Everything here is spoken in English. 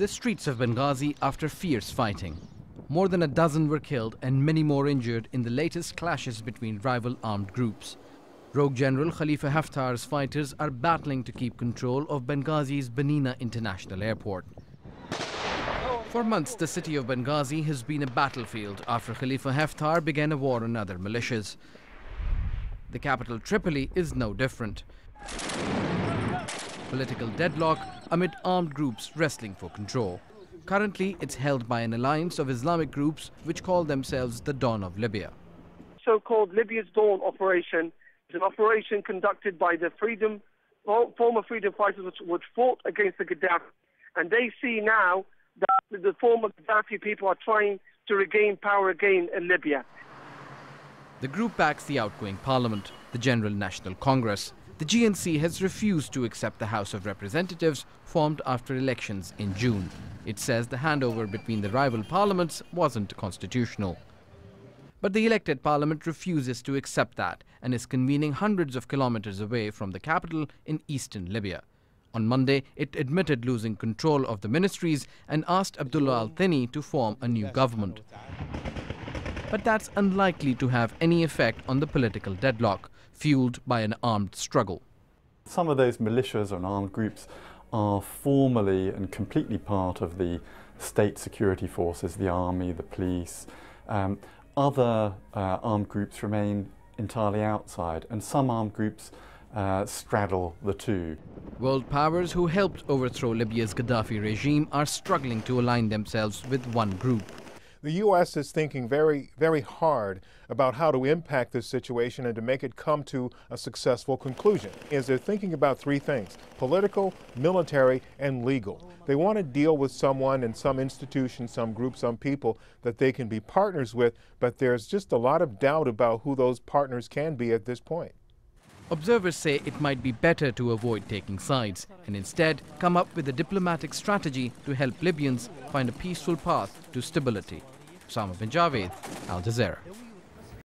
the streets of Benghazi after fierce fighting. More than a dozen were killed and many more injured in the latest clashes between rival armed groups. Rogue General Khalifa Haftar's fighters are battling to keep control of Benghazi's Benina International Airport. For months, the city of Benghazi has been a battlefield after Khalifa Haftar began a war on other militias. The capital, Tripoli, is no different. Political deadlock amid armed groups wrestling for control. Currently, it's held by an alliance of Islamic groups which call themselves the Dawn of Libya. So-called Libya's Dawn operation is an operation conducted by the former freedom fighters which fought against the Gaddafi. And they see now that the former Gaddafi people are trying to regain power again in Libya. The group backs the outgoing parliament, the General National Congress. The GNC has refused to accept the House of Representatives formed after elections in June. It says the handover between the rival parliaments wasn't constitutional. But the elected parliament refuses to accept that and is convening hundreds of kilometers away from the capital in eastern Libya. On Monday, it admitted losing control of the ministries and asked Abdullah al-Thani to form a new government. But that's unlikely to have any effect on the political deadlock, fueled by an armed struggle. Some of those militias and armed groups are formally and completely part of the state security forces, the army, the police. Other armed groups remain entirely outside, and some armed groups straddle the two. World powers who helped overthrow Libya's Gaddafi regime are struggling to align themselves with one group. The U.S. is thinking very, very hard about how to impact this situation and to make it come to a successful conclusion. They're thinking about three things: political, military, and legal. They want to deal with someone and some institution, some group, some people that they can be partners with, but there's just a lot of doubt about who those partners can be at this point. Observers say it might be better to avoid taking sides and instead come up with a diplomatic strategy to help Libyans find a peaceful path to stability. Osama bin Javed, Al Jazeera.